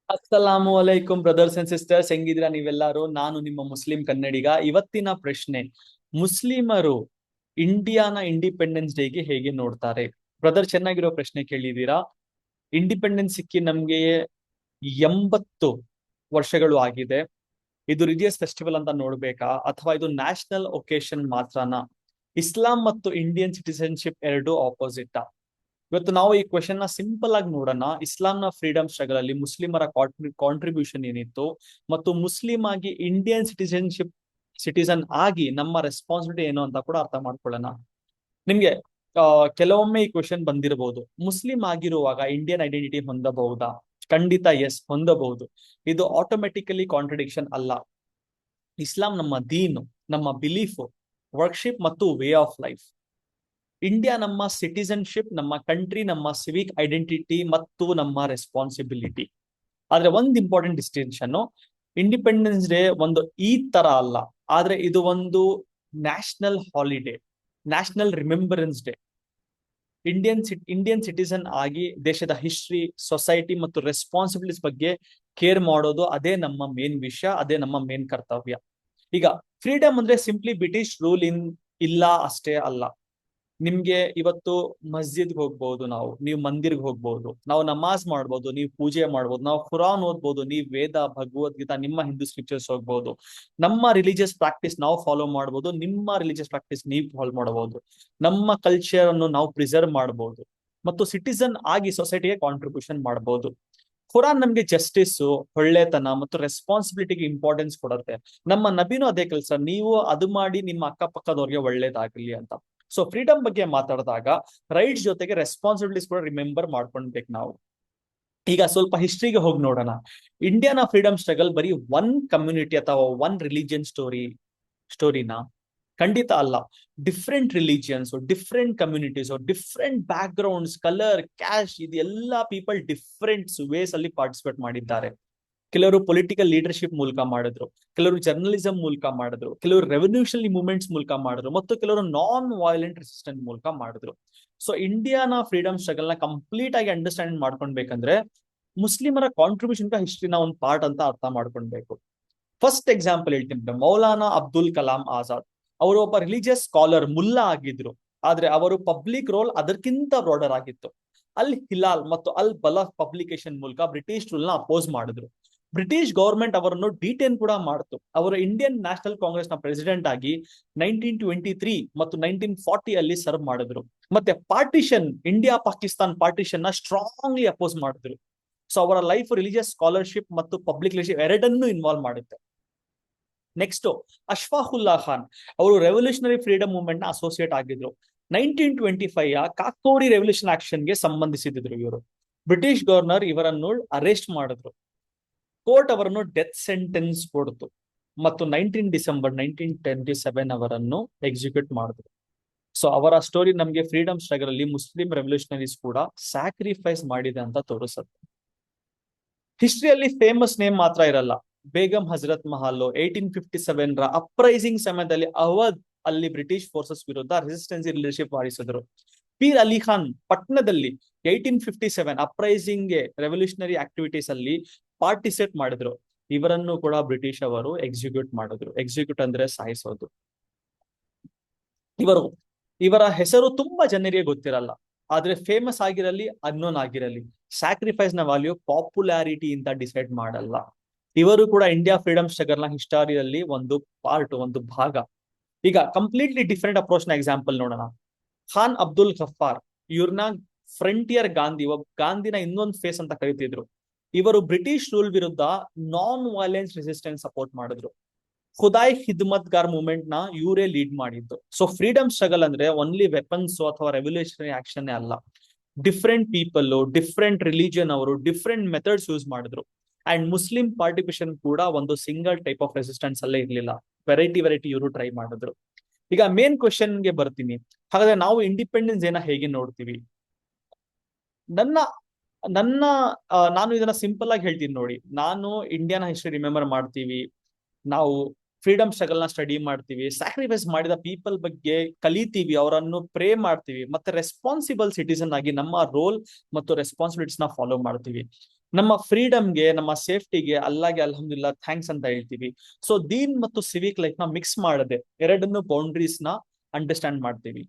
ಅಸ್ಸಲಾಮು ಅಲೈಕುಂ brothers and sisters, ಹೆಂಗಿದ್ದೀರಾ ನೀವೆಲ್ಲರೂ? ನಾನು ನಿಮ್ಮ ಮುಸ್ಲಿಂ ಕನ್ನಡಿಗ. ಇವತ್ತಿನ ಪ್ರಶ್ನೆ: ಮುಸ್ಲಿಮರು ಇಂಡಿಯಾನ ಇಂಡಿಪೆಂಡೆನ್ಸ್ ಡೇಗೆ ಹೇಗೆ ನೋಡ್ತಾರೆ? ಬ್ರದರ್, ಚೆನ್ನಾಗಿರೋ ಪ್ರಶ್ನೆ ಕೇಳಿದೀರಾ. ಇಂಡಿಪೆಂಡೆನ್ಸ್ ಸಿಕ್ಕಿ ನಮ್ಗೆ 80 ವರ್ಷಗಳು ಆಗಿದೆ. ಇದು ರಿಲಿಜಿಯಸ್ ಫೆಸ್ಟಿವಲ್ ಅಂತ ನೋಡ್ಬೇಕಾ, ಅಥವಾ ಇದು ನ್ಯಾಷನಲ್ ಒಕೇಶನ್ ಮಾತ್ರನಾ? ಇಸ್ಲಾಂ ಮತ್ತು ಇಂಡಿಯನ್ ಸಿಟಿಸನ್ಶಿಪ್ ಎರಡು ಆಪೋಸಿಟ್? ಇವತ್ತು ನಾವು ಈ ಕ್ವೆಶನ್ ನ ಸಿಂಪಲ್ ಆಗಿ ನೋಡೋಣ. ಇಸ್ಲಾಂನ ಫ್ರೀಡಮ್ ಸ್ಟ್ರಗಲ್ ಅಲ್ಲಿ ಮುಸ್ಲಿಮರ ಕಾಂಟ್ರಿಬ್ಯೂಷನ್ ಏನಿತ್ತು, ಮತ್ತು ಮುಸ್ಲಿಂ ಆಗಿ ಇಂಡಿಯನ್ ಸಿಟಿಸನ್ ಆಗಿ ನಮ್ಮ ರೆಸ್ಪಾನ್ಸಿಬಿಲಿಟಿ ಏನು ಅಂತ ಕೂಡ ಅರ್ಥ ಮಾಡ್ಕೊಳ್ಳೋಣ. ನಿಮ್ಗೆ ಕೆಲವೊಮ್ಮೆ ಈ ಕ್ವೆಶನ್ ಬಂದಿರಬಹುದು: ಮುಸ್ಲಿಂ ಆಗಿರುವಾಗ ಇಂಡಿಯನ್ ಐಡೆಂಟಿಟಿ ಹೊಂದಬಹುದಾ? ಖಂಡಿತ ಎಸ್, ಹೊಂದಬಹುದು. ಇದು ಆಟೋಮೆಟಿಕಲಿ ಕಾಂಟ್ರಡಿಕ್ಷನ್ ಅಲ್ಲ. ಇಸ್ಲಾಂ ನಮ್ಮ ದೀನು, ನಮ್ಮ ಬಿಲೀಫ್, ವರ್ಕ್ಶಿಪ್ ಮತ್ತು ವೇ ಆಫ್ ಲೈಫ್. ಇಂಡಿಯಾ ನಮ್ಮ ಸಿಟಿಸನ್ಶಿಪ್, ನಮ್ಮ ಕಂಟ್ರಿ, ನಮ್ಮ ಸಿವಿಕ್ ಐಡೆಂಟಿಟಿ ಮತ್ತು ನಮ್ಮ ರೆಸ್ಪಾನ್ಸಿಬಿಲಿಟಿ. ಆದ್ರೆ ಒಂದು ಇಂಪಾರ್ಟೆಂಟ್ ಡಿಸ್ಟಿಂಕ್ಷನ್: ಇಂಡಿಪೆಂಡೆನ್ಸ್ ಡೇ ಒಂದು ಈ ತರ ಅಲ್ಲ, ಆದ್ರೆ ಇದು ಒಂದು national holiday, national remembrance day. Indian citizen ಆಗಿ ದೇಶದ ಹಿಸ್ಟ್ರಿ, ಸೊಸೈಟಿ ಮತ್ತು ರೆಸ್ಪಾನ್ಸಿಬಿಲಿಟೀಸ್ ಬಗ್ಗೆ ಕೇರ್ ಮಾಡೋದು, ಅದೇ ನಮ್ಮ ಮೇನ್ ವಿಷಯ, ಅದೇ ನಮ್ಮ ಮೇನ್ ಕರ್ತವ್ಯ. ಈಗ ಫ್ರೀಡಮ್ ಅಂದ್ರೆ ಸಿಂಪ್ಲಿ ಬ್ರಿಟಿಷ್ ರೂಲ್ ಇಲ್ಲ ಅಷ್ಟೇ ಅಲ್ಲ. ನಿಮ್ಗೆ ಇವತ್ತು ಮಸ್ಜಿದ್ಗೆ ಹೋಗ್ಬಹುದು, ನೀವು ಮಂದಿರ್ಗೆ ಹೋಗ್ಬಹುದು, ನಾವು ನಮಾಜ್ ಮಾಡ್ಬೋದು, ನೀವು ಪೂಜೆ ಮಾಡ್ಬೋದು, ನಾವು ಖುರಾನ್ ಓದ್ಬೋದು, ನೀವು ವೇದ, ಭಗವದ್ಗೀತಾ, ನಿಮ್ಮ ಹಿಂದೂ ಸ್ಕ್ರಿಪ್ಚರ್ಸ್ ಹೋಗ್ಬೋದು. ನಮ್ಮ ರಿಲಿಜಿಯಸ್ ಪ್ರಾಕ್ಟೀಸ್ ನಾವು ಫಾಲೋ ಮಾಡ್ಬೋದು, ನಿಮ್ಮ ರಿಲಿಜಿಯಸ್ ಪ್ರಾಕ್ಟೀಸ್ ನೀವು ಫಾಲೋ ಮಾಡಬಹುದು. ನಮ್ಮ ಕಲ್ಚರ್ ಅನ್ನು ನಾವು ಪ್ರಿಸರ್ವ್ ಮಾಡ್ಬೋದು, ಮತ್ತು ಸಿಟಿಸನ್ ಆಗಿ ಸೊಸೈಟಿಗೆ ಕಾಂಟ್ರಿಬ್ಯೂಷನ್ ಮಾಡ್ಬೋದು. ಖುರಾನ್ ನಮ್ಗೆ ಜಸ್ಟಿಸ್, ಒಳ್ಳೆತನ ಮತ್ತು ರೆಸ್ಪಾನ್ಸಿಬಿಲಿಟಿಗೆ ಇಂಪಾರ್ಟೆನ್ಸ್ ಕೊಡುತ್ತೆ. ನಮ್ಮ ನಬಿನೂ ಅದೇ ಕೆಲಸ: ನೀವು ಅದು ಮಾಡಿ ನಿಮ್ಮ ಅಕ್ಕಪಕ್ಕದವ್ರಿಗೆ ಒಳ್ಳೇದಾಗಲಿ ಅಂತ. ಸೊ ಫ್ರೀಡಮ್ ಬಗ್ಗೆ ಮಾತಾಡಿದಾಗ ರೈಟ್ಸ್ ಜೊತೆಗೆ ರೆಸ್ಪಾನ್ಸಿಬಿಲಿಟೀಸ್ ಕೂಡ ರಿಮೆಂಬರ್ ಮಾಡ್ಕೊಳ್ಬೇಕು ನಾವು. ಈಗ ಸ್ವಲ್ಪ ಹಿಸ್ಟ್ರಿಗೆ ಹೋಗಿ ನೋಡೋಣ. ಇಂಡಿಯಾನ ಫ್ರೀಡಮ್ ಸ್ಟ್ರಗಲ್ ಬರೀ ಒನ್ ಕಮ್ಯುನಿಟಿ ಅಥವಾ ಒನ್ ರಿಲಿಜಿಯನ್ ಸ್ಟೋರಿನಾ? ಖಂಡಿತ ಅಲ್ಲ. Different religions, different communities, different back grounds, colour, cash, ಇದೆಲ್ಲ ಪೀಪಲ್ ಡಿಫ್ರೆಂಟ್ ವೇಸ್ ಅಲ್ಲಿ ಪಾರ್ಟಿಸಿಪೇಟ್ ಮಾಡಿದ್ದಾರೆ. ಕೆಲವರು ಪೊಲಿಟಿಕಲ್ ಲೀಡರ್ಶಿಪ್ ಮೂಲಕ ಮಾಡಿದ್ರು, ಕೆಲವರು ಜರ್ನಲಿಸಂ ಮೂಲಕ ಮಾಡಿದ್ರು, ಕೆಲವರು ರೆವಲ್ಯೂಷನರಿ ಮೂವ್ಮೆಂಟ್ಸ್ ಮೂಲಕ ಮಾಡಿದ್ರು, ಮತ್ತು ಕೆಲವರು ನಾನ್ ವೈಲೆಂಟ್ ರೆಸಿಸ್ಟೆಂಟ್ ಮೂಲಕ ಮಾಡಿದ್ರು. ಸೊ ಇಂಡಿಯಾನ ಫ್ರೀಡಮ್ ಸ್ಟ್ರಗಲ್ ನ ಕಂಪ್ಲೀಟ್ ಆಗಿ ಅಂಡರ್ಸ್ಟ್ಯಾಂಡ್ ಮಾಡ್ಕೊಳ್ಬೇಕಂದ್ರೆ ಮುಸ್ಲಿಮರ ಕಾಂಟ್ರಿಬ್ಯೂಷನ್ ಹಿಸ್ಟ್ರಿನ ಒಂದು ಪಾರ್ಟ್ ಅಂತ ಅರ್ಥ ಮಾಡ್ಕೊಳ್ಬೇಕು. ಫಸ್ಟ್ ಎಕ್ಸಾಂಪಲ್ ಹೇಳ್ತೀನಿ: ಮೌಲಾನಾ ಅಬ್ದುಲ್ ಕಲಾಂ ಆಜಾದ್. ಅವರು ಒಬ್ಬ ರಿಲಿಜಿಯಸ್ ಸ್ಕಾಲರ್, ಮುಲ್ಲಾ ಆಗಿದ್ರು. ಆದ್ರೆ ಅವರು ಪಬ್ಲಿಕ್ ರೋಲ್ ಅದಕ್ಕಿಂತ ಬ್ರಾಡರ್ ಆಗಿತ್ತು. ಅಲ್ ಹಿಲಾಲ್ ಮತ್ತು ಅಲ್ ಬಲಹ್ ಪಬ್ಲಿಕೇಶನ್ ಮೂಲಕ ಬ್ರಿಟಿಷ್ ರೂಲ್ ನ ಅಪೋಸ್ ಮಾಡಿದ್ರು. ಬ್ರಿಟಿಷ್ ಗವರ್ಮೆಂಟ್ ಅವರನ್ನು ಡಿಟೇನ್ ಕೂಡ ಮಾಡ್ತು. ಅವರು ಇಂಡಿಯನ್ ನ್ಯಾಷನಲ್ ಕಾಂಗ್ರೆಸ್ ನ ಪ್ರೆಸಿಡೆಂಟ್ ಆಗಿ 1923 ಮತ್ತು 1940 ಅಲ್ಲಿ ಸರ್ವ್ ಮಾಡಿದ್ರು. ಮತ್ತೆ ಪಾರ್ಟಿಷನ್, ಇಂಡಿಯಾ ಪಾಕಿಸ್ತಾನ್ ಪಾರ್ಟಿಷನ್ ನ ಸ್ಟ್ರಾಂಗ್ಲಿ ಅಪೋಸ್ ಮಾಡಿದ್ರು. ಸೊ ಅವರ ಲೈಫ್ ರಿಲಿಜಿಯಸ್ ಸ್ಕಾಲರ್ಶಿಪ್ ಮತ್ತು ಪಬ್ಲಿಕ್ ರಿಲೇಶನ್ ಎರಡನ್ನೂ ಇನ್ವಾಲ್ವ್ ಮಾಡುತ್ತೆ. ನೆಕ್ಸ್ಟ್, ಅಶ್ಫಾಕುಲ್ಲಾ ಖಾನ್. ಅವರು ರೆವಲ್ಯೂಷನರಿ ಫ್ರೀಡಮ್ ಮೂವ್ಮೆಂಟ್ ನ ಅಸೋಸಿಯೇಟ್ ಆಗಿದ್ರು. 1925 ಕಾಕೋರಿ ರೆವಲ್ಯೂಷನ್ ಆಕ್ಷನ್ಗೆ ಸಂಬಂಧಿಸಿದ್ರು ಇವರು. ಬ್ರಿಟಿಷ್ ಗವರ್ನರ್ ಇವರನ್ನು ಅರೆಸ್ಟ್ ಮಾಡಿದ್ರು. ಕೋರ್ಟ್ ಅವರನ್ನು ಡೆತ್ ಸೆಂಟೆನ್ಸ್ ಕೊಡ್ತು, ಮತ್ತು December 1927 ಅವರನ್ನು ಎಕ್ಸಿಕ್ಯೂಟ್ ಮಾಡಿದ್ರು. ಸೊ ಅವರ ಸ್ಟೋರಿ ನಮಗೆ ಫ್ರೀಡಮ್ ಸ್ಟ್ರಗಲ್ ಅಲ್ಲಿ ಮುಸ್ಲಿಂ ರೆವಲ್ಯೂಷನರೀಸ್ ಕೂಡ ಸ್ಯಾಕ್ರಿಫೈಸ್ ಮಾಡಿದೆ ಅಂತ ತೋರಿಸುತ್ತೆ. ಹಿಸ್ಟ್ರಿಯಲ್ಲಿ ಫೇಮಸ್ ನೇಮ್ ಮಾತ್ರ ಇರಲ್ಲ. ಬೇಗಂ ಹಜರತ್ ಮಹಲ್ 1857 ಅಪ್ರೈಸಿಂಗ್ ಸಮಯದಲ್ಲಿ ಅವಧ್ ಅಲ್ಲಿ ಬ್ರಿಟಿಷ್ ಫೋರ್ಸಸ್ ವಿರುದ್ಧ ರೆಸಿಸ್ಟೆನ್ಸಿ ಲೀಡರ್ಶಿಪ್ ವಹಿಸಿದ್ರು. ಪೀರ್ ಅಲಿ ಖಾನ್ ಪಟ್ನದಲ್ಲಿ 1857 ಅಪ್ರೈಸಿಂಗ್ ರೆವಲ್ಯೂಷನರಿ ಆಕ್ಟಿವಿಟೀಸ್ ಅಲ್ಲಿ ಪಾರ್ಟಿಸಿಪೇಟ್ ಮಾಡಿದ್ರು. ಇವರನ್ನು ಕೂಡ ಬ್ರಿಟಿಷ್ ಅವರು ಎಕ್ಸಿಕ್ಯೂಟ್ ಮಾಡಿದ್ರು. ಎಕ್ಸಿಕ್ಯೂಟ್ ಅಂದ್ರೆ ಸಾಯಿಸೋದು. ಇವರ ಹೆಸರು ತುಂಬಾ ಜನರಿಗೆ ಗೊತ್ತಿರಲ್ಲ, ಆದ್ರೆ ಫೇಮಸ್ ಆಗಿರಲಿ, ಅನ್ನೋನ್ ಆಗಿರಲಿ, ಸ್ಯಾಕ್ರಿಫೈಸ್ ನ ವ್ಯಾಲ್ಯೂ ಪಾಪ್ಯುಲಾರಿಟಿ ಅಂತ ಡಿಸೈಡ್ ಮಾಡಲ್ಲ. ಇವರು ಕೂಡ ಇಂಡಿಯಾ ಫ್ರೀಡಮ್ ಸ್ಟ್ರಗಲ್ ನ ಹಿಸ್ಟಾರಿಯಲ್ಲಿ ಒಂದು ಪಾರ್ಟ್, ಒಂದು ಭಾಗ. ಈಗ ಕಂಪ್ಲೀಟ್ಲಿ ಡಿಫರೆಂಟ್ ಅಪ್ರೋಚ್ ನ ಎಕ್ಸಾಂಪಲ್ ನೋಡೋಣ. ಖಾನ್ ಅಬ್ದುಲ್ ಗಫಾರ್, ಇವ್ರನ್ನ ಫ್ರಂಟಿಯರ್ ಗಾಂಧಿ, ಗಾಂಧಿನ ಇನ್ನೊಂದು ಫೇಸ್ ಅಂತ ಕರಿತಿದ್ರು. ಇವರು ಬ್ರಿಟಿಷ್ ರೂಲ್ ವಿರುದ್ಧ ನಾನ್ ವೈಲೆನ್ಸ್ ರೆಸಿಸ್ಟೆನ್ಸ್ ಸಪೋರ್ಟ್ ಮಾಡಿದ್ರು. ಖುದಾಯ್ ಖಿದ್ಮತ್ಗಾರ್ ಮೂವ್ಮೆಂಟ್ ನ ಇವರೇ ಲೀಡ್ ಮಾಡಿದ್ದು. ಸೊ ಫ್ರೀಡಮ್ ಸ್ಟ್ರಗಲ್ ಅಂದ್ರೆ ಓನ್ಲಿ ವೆಪನ್ಸ್ ಅಥವಾ ರೆವಲ್ಯೂಷನರಿ ಆಕ್ಷನ್ ಅಲ್ಲ. ಡಿಫ್ರೆಂಟ್ ಪೀಪಲ್, ಡಿಫ್ರೆಂಟ್ ರಿಲಿಜಿಯನ್ ಅವರು ಡಿಫ್ರೆಂಟ್ ಮೆಥಡ್ಸ್ ಯೂಸ್ ಮಾಡಿದ್ರು. ಅಂಡ್ ಮುಸ್ಲಿಂ ಪಾರ್ಟಿಸಿಪೇಷನ್ ಕೂಡ ಒಂದು ಸಿಂಗಲ್ ಟೈಪ್ ಆಫ್ ರೆಸಿಸ್ಟೆನ್ಸ್ ಅಲ್ಲೇ ಇರ್ಲಿಲ್ಲ. ವೆರೈಟಿ ಇವರು ಟ್ರೈ ಮಾಡಿದ್ರು. ಈಗ ಮೇನ್ ಕ್ವೆಶನ್ಗೆ ಬರ್ತೀನಿ. ಹಾಗಾದ್ರೆ ನಾವು ಇಂಡಿಪೆಂಡೆನ್ಸ್ ಏನ ಹೇಗೆ ನೋಡ್ತೀವಿ? ನನ್ನ ನನ್ನ ನಾನು ಇದನ್ನ ಸಿಂಪಲ್ ಆಗಿ ಹೇಳ್ತೀನಿ ನೋಡಿ. ನಾನು ಇಂಡಿಯಾನ ಹಿಸ್ಟ್ರಿ ರಿಮೆಂಬರ್ ಮಾಡ್ತೀವಿ, ನಾವು ಫ್ರೀಡಮ್ ಸ್ಟ್ರಗಲ್ ನ ಸ್ಟಡಿ ಮಾಡ್ತೀವಿ, ಸ್ಯಾಕ್ರಿಫೈಸ್ ಮಾಡಿದ ಪೀಪಲ್ ಬಗ್ಗೆ ಕಲಿತೀವಿ, ಅವರನ್ನು ಪ್ರೇ ಮಾಡ್ತೀವಿ, ಮತ್ತೆ ರೆಸ್ಪಾನ್ಸಿಬಲ್ ಸಿಟಿಸನ್ ಆಗಿ ನಮ್ಮ ರೋಲ್ ಮತ್ತು ರೆಸ್ಪಾನ್ಸಿಬಿಲಿಟೀಸ್ ನ ಫಾಲೋ ಮಾಡ್ತೀವಿ. ನಮ್ಮ ಫ್ರೀಡಮ್ಗೆ, ನಮ್ಮ ಸೇಫ್ಟಿಗೆ ಅಲ್ಲಾಗೆ ಅಲ್ಹಮ್ದುಲಿಲ್ಲಾ ಥ್ಯಾಂಕ್ಸ್ ಅಂತ ಹೇಳ್ತೀವಿ. ಸೊ ದೀನ್ ಮತ್ತು ಸಿವಿಕ್ ಲೈಫ್ ನ ಮಿಕ್ಸ್ ಮಾಡದೆ ಎರಡನ್ನು ಬೌಂಡ್ರೀಸ್ ನ ಅಂಡರ್ಸ್ಟ್ಯಾಂಡ್ ಮಾಡ್ತೀವಿ.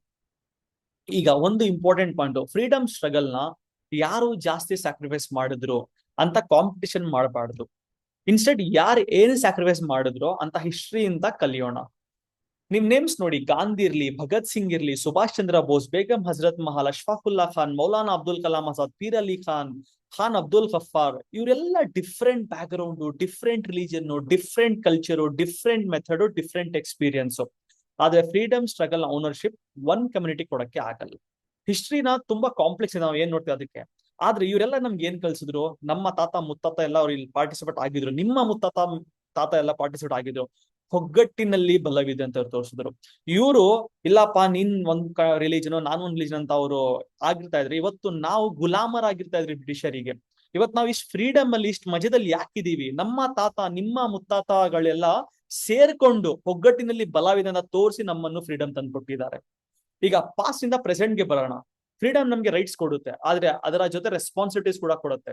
ಈಗ ಒಂದು ಇಂಪಾರ್ಟೆಂಟ್ ಪಾಯಿಂಟ್, ಫ್ರೀಡಮ್ ಸ್ಟ್ರಗಲ್ ನ ಯಾರು ಜಾಸ್ತಿ ಸ್ಯಾಕ್ರಿಫೈಸ್ ಮಾಡಿದ್ರು ಅಂತ ಕಾಂಪಿಟಿಷನ್ ಮಾಡಬಾರ್ದು. ಇನ್ಸ್ಟೆಡ್ ಯಾರು ಏನು ಸ್ಯಾಕ್ರಿಫೈಸ್ ಮಾಡಿದ್ರು ಅಂತ ಹಿಸ್ಟ್ರಿಯಿಂದ ಕಲಿಯೋಣ. ನಿಮ್ ನೇಮ್ಸ್ ನೋಡಿ, ಗಾಂಧಿ ಇರ್ಲಿ, ಭಗತ್ ಸಿಂಗ್ ಇರ್ಲಿ, ಸುಭಾಷ್ ಚಂದ್ರ ಬೋಸ್, ಬೇಗಂ ಹಜರತ್ ಮಹಲ್, ಅಶ್ಫಾಕುಲ್ಲಾ ಖಾನ್, ಮೌಲಾನಾ ಅಬ್ದುಲ್ ಕಲಾಂ ಆಜಾದ್, ಪೀರ್ ಅಲಿ ಖಾನ್, ಖಾನ್ ಅಬ್ದುಲ್ ಗಫಾರ್, ಇವರೆಲ್ಲ different background, different religion, different culture, different method, different experience. ಆದ್ರೆ freedom struggle ownership one community ಕೊಡಕ್ಕೆ ಆಗಲ್ಲ. ಹಿಸ್ಟ್ರಿನ ತುಂಬಾ ಕಾಂಪ್ಲೆಕ್ಸ್ ಇದೆ, ನಾವು ಏನ್ ನೋಡ್ತೀವಿ ಅದಕ್ಕೆ. ಆದ್ರೆ ಇವರೆಲ್ಲ ನಮ್ಗೆ ಏನ್ ಕಲ್ಸಿದ್ರು, ನಮ್ಮ ತಾತ ಮುತ್ತಾತ ಎಲ್ಲ ಅವ್ರು ಇಲ್ಲಿ ಪಾರ್ಟಿಸಿಪೇಟ್ ಆಗಿದ್ರು, ನಿಮ್ಮ ತಾತ ಎಲ್ಲ ಪಾರ್ಟಿಸಿಪೇಟ್ ಆಗಿದ್ರು, ಒಗ್ಗಟ್ಟಿನಲ್ಲಿ ಬಲವಿದೆ ಅಂತ ಅವ್ರು ತೋರಿಸಿದ್ರು. ಇವರು ಇಲ್ಲಪ್ಪ ನೀನ್ ಒಂದ್ ರಿಲಿಜನ್ ನಾನು ಒಂದ್ ರಿಲಿಜನ್ ಅಂತ ಅವರು ಆಗಿರ್ತಾ ಇದ್ರೆ, ಇವತ್ತು ನಾವು ಗುಲಾಮರಾಗಿರ್ತಾ ಇದ್ರಿ ಬ್ರಿಟಿಷರಿಗೆ. ಇವತ್ತು ನಾವು ಇಷ್ಟು ಫ್ರೀಡಮ್ ಅಲ್ಲಿ, ಇಷ್ಟು ಮಜದಲ್ಲಿ ಯಾಕಿದೀವಿ, ನಮ್ಮ ತಾತ ನಿಮ್ಮ ಮುತ್ತಾತಗಳೆಲ್ಲ ಸೇರ್ಕೊಂಡು ಒಗ್ಗಟ್ಟಿನಲ್ಲಿ ಬಲವಿದೆ ಅಂತ ತೋರಿಸಿ ನಮ್ಮನ್ನು ಫ್ರೀಡಮ್ ತಂದ್ಕೊಟ್ಟಿದ್ದಾರೆ. ಈಗ ಪಾಸ್ಟ್ ಇಂದ ಪ್ರೆಸೆಂಟ್ ಗೆ ಬರೋಣ. ಫ್ರೀಡಮ್ ನಮ್ಗೆ ರೈಟ್ಸ್ ಕೊಡುತ್ತೆ, ಆದ್ರೆ ಅದರ ಜೊತೆ ರೆಸ್ಪಾನ್ಸಿಬಿಲಿಟೀಸ್ ಕೂಡ ಕೊಡುತ್ತೆ.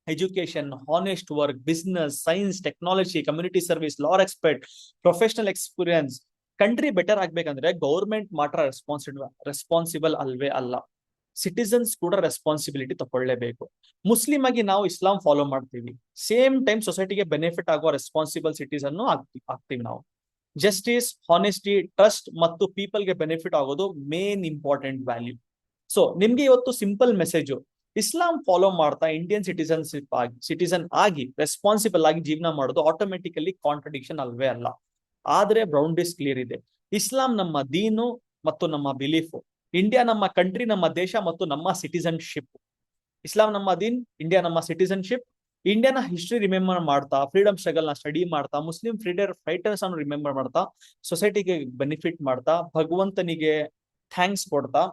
Education, honest work, business, science, technology, community service, law expert, professional experience. Country better ಆಗ್ಬೇಕಂದ್ರೆ ಗೌರ್ಮೆಂಟ್ ಮಾತ್ರ ರೆಸ್ಪಾನ್ಸಿಬಲ್ ಅಲ್ವೇ ಅಲ್ಲ, ಸಿಟಿಸನ್ಸ್ ಕೂಡ ರೆಸ್ಪಾನ್ಸಿಬಿಲಿಟಿ ತಗೊಳ್ಳೇಬೇಕು. ಮುಸ್ಲಿಂ ಆಗಿ ನಾವು ಇಸ್ಲಾಂ ಫಾಲೋ ಮಾಡ್ತೀವಿ, ಸೇಮ್ ಟೈಮ್ ಸೊಸೈಟಿಗೆ ಬೆನಿಫಿಟ್ ಆಗುವ ರೆಸ್ಪಾನ್ಸಿಬಲ್ ಸಿಟಿಸನ್ ಆಗ್ತೀವಿ ನಾವು. ಜಸ್ಟಿಸ್, ಹಾನೆಸ್ಟಿ, ಟ್ರಸ್ಟ್ ಮತ್ತು ಪೀಪಲ್ಗೆ ಬೆನಿಫಿಟ್ ಆಗೋದು ಮೇನ್ ಇಂಪಾರ್ಟೆಂಟ್ ವ್ಯಾಲ್ಯೂ. ಸೊ ನಿಮ್ಗೆ ಇವತ್ತು ಸಿಂಪಲ್ ಮೆಸೇಜ್, ಇಸ್ಲಾಂ ಫಾಲೋ ಮಾಡ್ತಾ ಇಂಡಿಯನ್ ಸಿಟಿಸನ್ ಆಗಿ ರೆಸ್ಪಾನ್ಸಿಬಲ್ ಆಗಿ ಜೀವನ ಮಾಡೋದು ಆಟೋಮೆಟಿಕಲಿ ಕಾಂಟ್ರಡಿಕ್ಷನ್ ಅಲ್ವೇ ಅಲ್ಲ. ಆದ್ರೆ ಬೌಂಡ್ರೀಸ್ ಕ್ಲಿಯರ್ ಇದೆ. ಇಸ್ಲಾಂ ನಮ್ಮ ದೀನು ಮತ್ತು ನಮ್ಮ ಬಿಲೀಫ್, ಇಂಡಿಯಾ ನಮ್ಮ ಕಂಟ್ರಿ, ನಮ್ಮ ದೇಶ ಮತ್ತು ನಮ್ಮ ಸಿಟಿಸನ್ಶಿಪ್. ಇಸ್ಲಾಂ ನಮ್ಮ ದೀನ್, ಇಂಡಿಯಾ ನಮ್ಮ ಸಿಟಿಸನ್ಶಿಪ್. ಇಂಡಿಯಾನ ಹಿಸ್ಟ್ರಿ ರಿಮೆಂಬರ್ ಮಾಡ್ತಾ, ಫ್ರೀಡಮ್ ಸ್ಟ್ರಗಲ್ ನ ಸ್ಟಡಿ ಮಾಡ್ತಾ, ಮುಸ್ಲಿಂ ಫೈಟರ್ಸ್ ಅನ್ನು ರಿಮೆಂಬರ್ ಮಾಡ್ತಾ, ಸೊಸೈಟಿಗೆ ಬೆನಿಫಿಟ್ ಮಾಡ್ತಾ, ಭಗವಂತನಿಗೆ ಥ್ಯಾಂಕ್ಸ್ ಕೊಡ್ತಾ,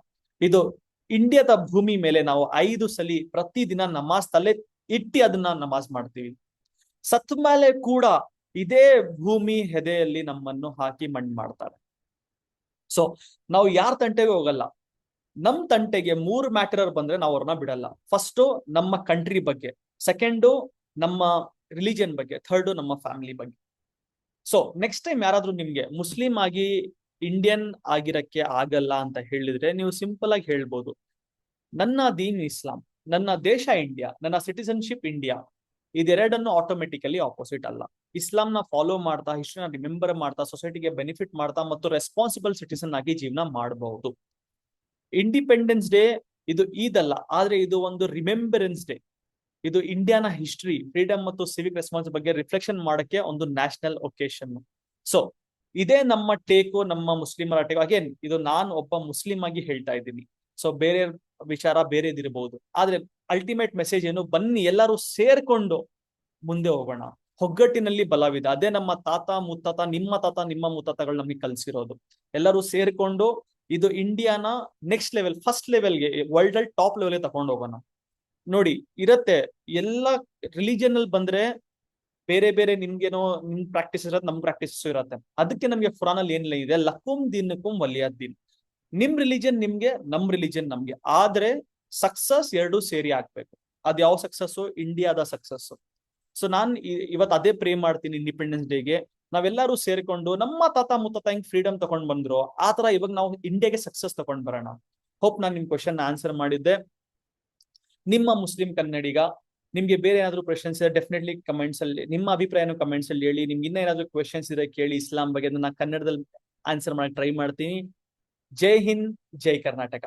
ಇದು ಇಂಡಿಯಾದ ಭೂಮಿ ಮೇಲೆ ನಾವು 5 ಸಲಿ ಪ್ರತಿದಿನ ನಮಾಜ್ ತಲೆ ಇಟ್ಟಿ ಅದನ್ನ ನಮಾಜ್ ಮಾಡ್ತೀವಿ. ಸತ್ ಮೇಲೆ ಕೂಡ ಇದೇ ಭೂಮಿ ಹೆದೆಯಲ್ಲಿ ನಮ್ಮನ್ನು ಹಾಕಿ ಮಣ್ಣು ಮಾಡ್ತಾರೆ. ಸೊ ನಾವು ಯಾರ ತಂಟೆಗೆ ಹೋಗಲ್ಲ. ನಮ್ ತಂಟೆಗೆ 3 ಮ್ಯಾಟರ್ ಬಂದ್ರೆ ನಾವು ಅವ್ರನ್ನ ಬಿಡಲ್ಲ. ಫಸ್ಟ್ ನಮ್ಮ ಕಂಟ್ರಿ ಬಗ್ಗೆ, ಸೆಕೆಂಡು ನಮ್ಮ ರಿಲಿಜನ್ ಬಗ್ಗೆ, ಥರ್ಡ್ ನಮ್ಮ ಫ್ಯಾಮಿಲಿ ಬಗ್ಗೆ. ಸೊ ನೆಕ್ಸ್ಟ್ ಟೈಮ್ ಯಾರಾದ್ರೂ ನಿಮ್ಗೆ ಮುಸ್ಲಿಂ ಆಗಿ ಇಂಡಿಯನ್ ಆಗಿರಕ್ಕೆ ಆಗಲ್ಲ ಅಂತ ಹೇಳಿದ್ರೆ, ನೀವು ಸಿಂಪಲ್ ಆಗಿ ಹೇಳ್ಬೋದು, ನನ್ನ ದೀನ್ ಇಸ್ಲಾಂ, ನನ್ನ ದೇಶ ಇಂಡಿಯಾ, ನನ್ನ ಸಿಟಿಸನ್ಶಿಪ್ ಇಂಡಿಯಾ. ಇದೆರಡನ್ನು ಆಟೋಮೆಟಿಕಲಿ ಆಪೋಸಿಟ್ ಅಲ್ಲ. ಇಸ್ಲಾಂನ ಫಾಲೋ ಮಾಡ್ತಾ, ಹಿಸ್ಟ್ರಿನ ರಿಮೆಂಬರ್ ಮಾಡ್ತಾ, ಸೊಸೈಟಿಗೆ ಬೆನಿಫಿಟ್ ಮಾಡ್ತಾ ಮತ್ತು ರೆಸ್ಪಾನ್ಸಿಬಲ್ ಸಿಟಿಸನ್ ಆಗಿ ಜೀವನ ಮಾಡಬಹುದು. ಇಂಡಿಪೆಂಡೆನ್ಸ್ ಡೇ ಇದು ಈದಲ್ಲ, ಆದ್ರೆ ಇದು ಒಂದು ರಿಮೆಂಬರೆನ್ಸ್ ಡೇ. ಇದು ಇಂಡಿಯಾನ ಹಿಸ್ಟ್ರಿ, ಫ್ರೀಡಮ್ ಮತ್ತು ಸಿವಿಕ್ ರೆಸ್ಪಾನ್ಸ್ ಬಗ್ಗೆ ರಿಫ್ಲೆಕ್ಷನ್ ಮಾಡಕ್ಕೆ ಒಂದು ನ್ಯಾಷನಲ್ ಒಕೇಶನ್. ಸೊ ಇದೇ ನಮ್ಮ ಟೇಕು, ನಮ್ಮ ಮುಸ್ಲಿಮರ ಟೇಕು. ಅಗೇನ್ ಇದು ನಾನು ಒಬ್ಬ ಮುಸ್ಲಿಂ ಆಗಿ ಹೇಳ್ತಾ ಇದ್ದೀನಿ. ಸೊ ಬೇರೆ ವಿಚಾರ ಬೇರೆದಿರಬಹುದು, ಆದ್ರೆ ಅಲ್ಟಿಮೇಟ್ ಮೆಸೇಜ್ ಏನು, ಬನ್ನಿ ಎಲ್ಲರೂ ಸೇರ್ಕೊಂಡು ಮುಂದೆ ಹೋಗೋಣ. ಒಗ್ಗಟ್ಟಿನಲ್ಲಿ ಬಲವಿದೆ. ಅದೇ ನಮ್ಮ ತಾತ ಮುತ್ತಾತ, ನಿಮ್ಮ ಮುತ್ತಾತಗಳು ನಮಗೆ ಕಲ್ಸಿರೋದು. ಎಲ್ಲರೂ ಸೇರ್ಕೊಂಡು ಇದು ಇಂಡಿಯಾನ ನೆಕ್ಸ್ಟ್ ಲೆವೆಲ್, ಫಸ್ಟ್ ಲೆವೆಲ್ಗೆ, ವರ್ಲ್ಡ್ ಅಲ್ಲಿ ಟಾಪ್ ಲೆವೆಲ್ ತಗೊಂಡು ಹೋಗೋಣ. ನೋಡಿ ಇರತ್ತೆ, ಎಲ್ಲ ರಿಲಿಜನ್ ಅಲ್ಲಿ ಬಂದ್ರೆ ಬೇರೆ ಬೇರೆ, ನಿಮ್ಗೇನೋ ನಿಮ್ ಪ್ರಾಕ್ಟೀಸ್ ಇರತ್ತೆ, ನಮ್ ಪ್ರಾಕ್ಟೀಸ್ ಇರತ್ತೆ. ಅದಕ್ಕೆ ನಮ್ಗೆ ಕುರಾನ್ ಅಲ್ಲಿ ಏನಿಲ್ಲ ಇದೆ, ಲಕುಂ ದೀನುಕುಂ ವಲಿಯದ್ದೀನ್. ನಿಮ್ ರಿಲಿಜನ್ ನಿಮ್ಗೆ, ನಮ್ ರಿಲಿಜನ್ ನಮ್ಗೆ. ಆದ್ರೆ ಸಕ್ಸಸ್ ಎರಡು ಸೇರಿ ಆಗ್ಬೇಕು. ಅದ್ ಯಾವ ಸಕ್ಸಸ್? ಇಂಡಿಯಾದ ಸಕ್ಸಸ್. ಸೊ ನಾನ್ ಇವತ್ತು ಅದೇ ಪ್ರೇ ಮಾಡ್ತೀನಿ, ಇಂಡಿಪೆಂಡೆನ್ಸ್ ಡೇಗೆ ನಾವೆಲ್ಲರೂ ಸೇರ್ಕೊಂಡು ನಮ್ಮ ತಾತ ಮುತ್ತಾತ ಹೆಂಗ್ ಫ್ರೀಡಮ್ ತಗೊಂಡ್ ಬಂದ್ರು, ಆ ತರ ಇವಾಗ ನಾವು ಇಂಡಿಯಾಗೆ ಸಕ್ಸಸ್ ತಗೊಂಡ್ ಬರೋಣ. ಹೋಪ್ ನಾನು ನಿಮ್ ಕ್ವಶನ್ ಆನ್ಸರ್ ಮಾಡಿದ್ದೆ. ನಿಮ್ಮ ಮುಸ್ಲಿಂ ಕನ್ನಡಿಗ, ನಿಮ್ಗೆ ಬೇರೆ ಏನಾದ್ರು ಕ್ವೆಶನ್ಸ್ ಇದೆ ಡೆಫಿನೆಟ್ಲಿ ಕಮೆಂಟ್ಸ್ ಅಲ್ಲಿ, ನಿಮ್ಮ ಅಭಿಪ್ರಾಯನ ಕಮೆಂಟ್ಸ್ ಅಲ್ಲಿ ಹೇಳಿ. ನಿಮ್ಗೆ ಇನ್ನ ಏನಾದ್ರು ಕ್ವೆಶನ್ಸ್ ಇದೆ ಕೇಳಿ ಇಸ್ಲಾಂ ಬಗ್ಗೆ, ನಾನು ಕನ್ನಡದಲ್ಲಿ ಆನ್ಸರ್ ಮಾಡಕ್ ಟ್ರೈ ಮಾಡ್ತೀನಿ. ಜೈ ಹಿಂದ್, ಜೈ ಕರ್ನಾಟಕ.